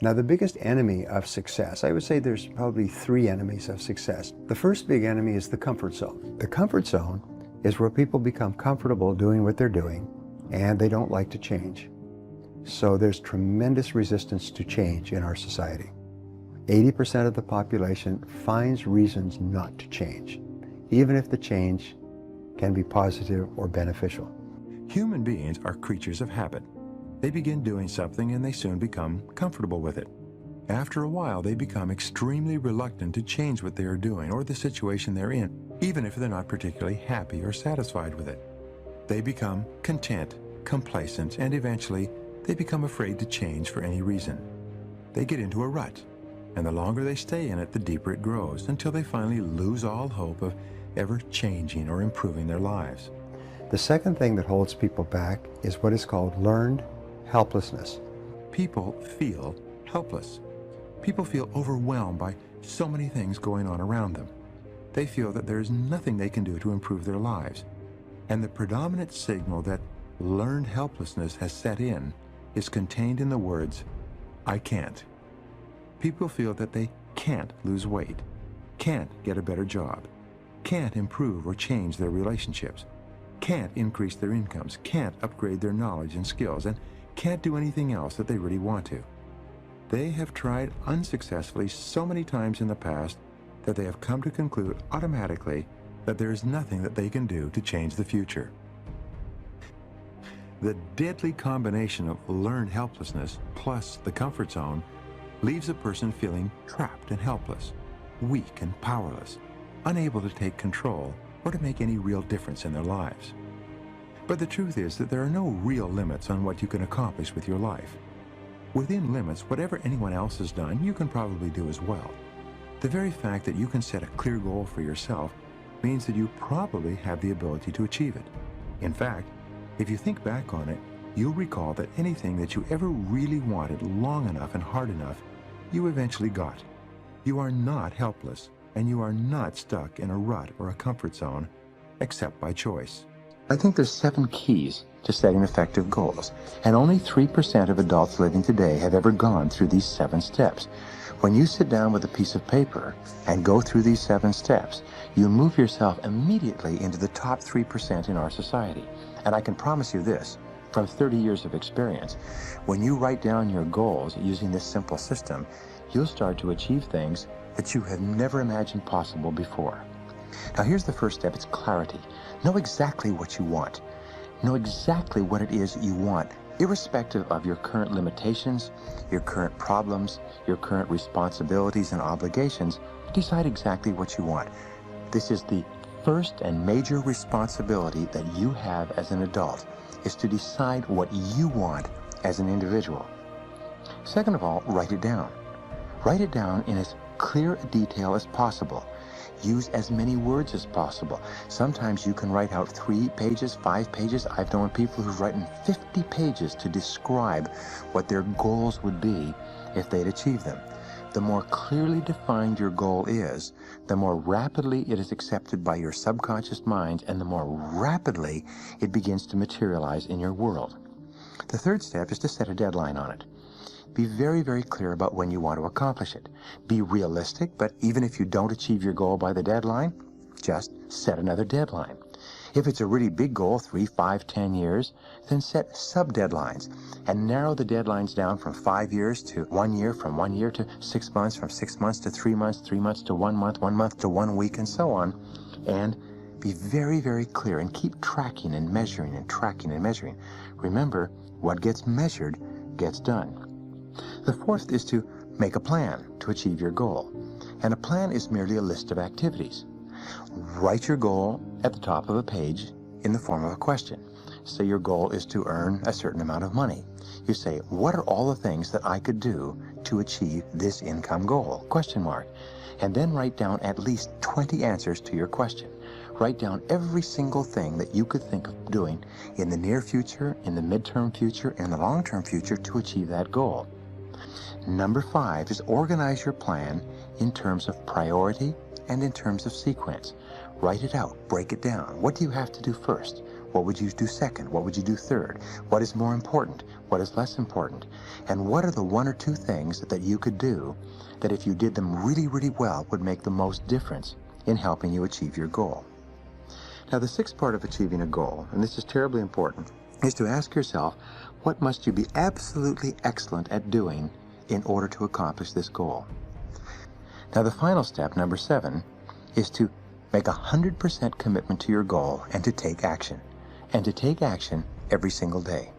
Now, the biggest enemy of success, I would say there's probably three enemies of success. The first big enemy is the comfort zone. The comfort zone is where people become comfortable doing what they're doing and they don't like to change. So there's tremendous resistance to change in our society. 80% of the population finds reasons not to change, even if the change can be positive or beneficial. Human beings are creatures of habit. They begin doing something and they soon become comfortable with it. After a while, they become extremely reluctant to change what they are doing or the situation they're in, even if they're not particularly happy or satisfied with it. They become content, complacent, and eventually they become afraid to change for any reason. They get into a rut, and the longer they stay in it, the deeper it grows, until they finally lose all hope of ever changing or improving their lives. The second thing that holds people back is what is called learned helplessness. People feel helpless. People feel overwhelmed by so many things going on around them. They feel that there is nothing they can do to improve their lives. And the predominant signal that learned helplessness has set in is contained in the words, "I can't." People feel that they can't lose weight, can't get a better job, can't improve or change their relationships, can't increase their incomes, can't upgrade their knowledge and skills, and can't do anything else that they really want to. They have tried unsuccessfully so many times in the past that they have come to conclude automatically that there is nothing that they can do to change the future. The deadly combination of learned helplessness plus the comfort zone leaves a person feeling trapped and helpless, weak and powerless, unable to take control or to make any real difference in their lives. But the truth is that there are no real limits on what you can accomplish with your life. Within limits, whatever anyone else has done, you can probably do as well. The very fact that you can set a clear goal for yourself means that you probably have the ability to achieve it. In fact, if you think back on it, you'll recall that anything that you ever really wanted long enough and hard enough, you eventually got. You are not helpless, and you are not stuck in a rut or a comfort zone, except by choice. I think there's 7 keys to setting effective goals, and only 3% of adults living today have ever gone through these 7 steps. When you sit down with a piece of paper and go through these 7 steps, you move yourself immediately into the top 3% in our society. And I can promise you this, from 30 years of experience, when you write down your goals using this simple system, you'll start to achieve things that you have never imagined possible before. Now here's the first step, it's clarity. Know exactly what you want. Know exactly what it is you want, irrespective of your current limitations, your current problems, your current responsibilities and obligations. Decide exactly what you want. This is the first and major responsibility that you have as an adult, is to decide what you want as an individual. Second of all, write it down. Write it down in as clear a detail as possible. Use as many words as possible. Sometimes you can write out 3 pages, 5 pages. I've known people who've written 50 pages to describe what their goals would be if they'd achieve them. The more clearly defined your goal is, the more rapidly it is accepted by your subconscious mind, and the more rapidly it begins to materialize in your world. The third step is to set a deadline on it. Be very, very clear about when you want to accomplish it. Be realistic, but even if you don't achieve your goal by the deadline, just set another deadline. If it's a really big goal, 3, 5, 10 years, then set sub-deadlines and narrow the deadlines down from 5 years to 1 year, from 1 year to 6 months, from 6 months to 3 months, 3 months to 1 month, 1 month to 1 week, and so on. And be very, very clear and keep tracking and measuring and tracking and measuring. Remember, what gets measured gets done. The fourth is to make a plan to achieve your goal. And a plan is merely a list of activities. Write your goal at the top of a page in the form of a question. Say your goal is to earn a certain amount of money. You say, what are all the things that I could do to achieve this income goal? Question mark. And then write down at least 20 answers to your question. Write down every single thing that you could think of doing in the near future, in the midterm future, and the long-term future to achieve that goal. Number 5 is organize your plan in terms of priority and in terms of sequence. Write it out, break it down. What do you have to do first? What would you do second? What would you do third? What is more important? What is less important? And what are the one or two things that you could do that if you did them really, really well would make the most difference in helping you achieve your goal? Now, the sixth part of achieving a goal, and this is terribly important, is to ask yourself, what must you be absolutely excellent at doing in order to accomplish this goal? Now, the final step, number 7, is to make 100% commitment to your goal and to take action. And to take action every single day.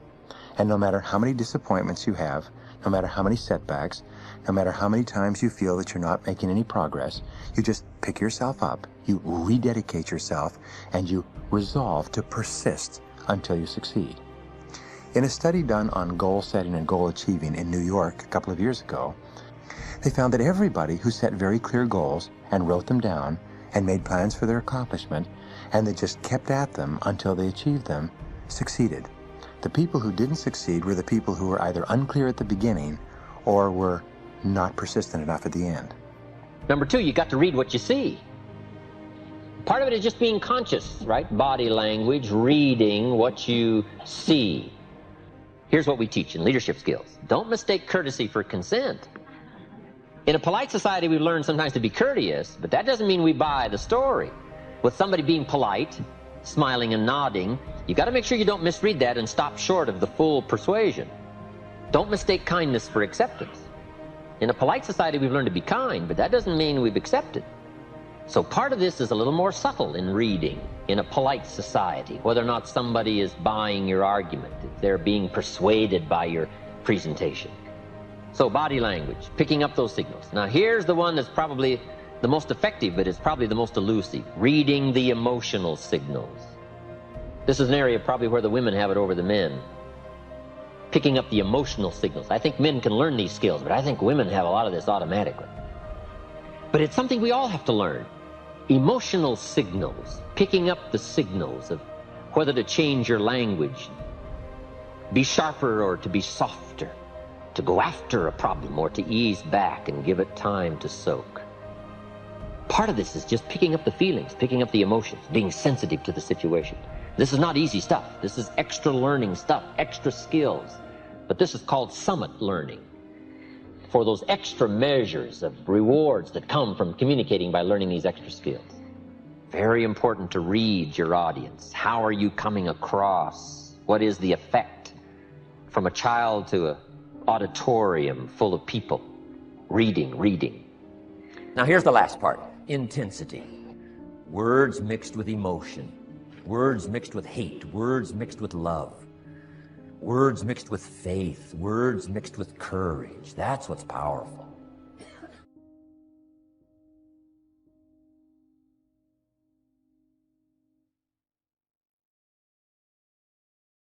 And no matter how many disappointments you have, no matter how many setbacks, no matter how many times you feel that you're not making any progress, you just pick yourself up, you rededicate yourself, and you resolve to persist until you succeed. In a study done on goal setting and goal achieving in New York a couple of years ago, they found that everybody who set very clear goals and wrote them down and made plans for their accomplishment, and they just kept at them until they achieved them, succeeded. The people who didn't succeed were the people who were either unclear at the beginning or were not persistent enough at the end. Number 2, you got to read what you see. Part of it is just being conscious, right? Body language, reading what you see. Here's what we teach in leadership skills. Don't mistake courtesy for consent. In a polite society, we learn sometimes to be courteous, but that doesn't mean we buy the story. With somebody being polite, smiling and nodding, you got to make sure you don't misread that and stop short of the full persuasion. Don't mistake kindness for acceptance. In a polite society, we've learned to be kind, but that doesn't mean we've accepted. So part of this is a little more subtle in reading in a polite society, whether or not somebody is buying your argument, if they're being persuaded by your presentation. So body language, picking up those signals. Now here's the one that's probably the most effective, but it's probably the most elusive. Reading the emotional signals. This is an area probably where the women have it over the men. Picking up the emotional signals. I think men can learn these skills, but I think women have a lot of this automatically. But it's something we all have to learn. Emotional signals. Picking up the signals of whether to change your language, be sharper or to be softer, to go after a problem or to ease back and give it time to soak. Part of this is just picking up the feelings, picking up the emotions, being sensitive to the situation. This is not easy stuff. This is extra learning stuff, extra skills. But this is called summit learning. For those extra measures of rewards that come from communicating by learning these extra skills. Very important to read your audience. How are you coming across? What is the effect? From a child to an auditorium full of people. Reading. Now here's the last part. Intensity. Words mixed with emotion. Words mixed with hate. Words mixed with love. Words mixed with faith. Words mixed with courage. That's what's powerful.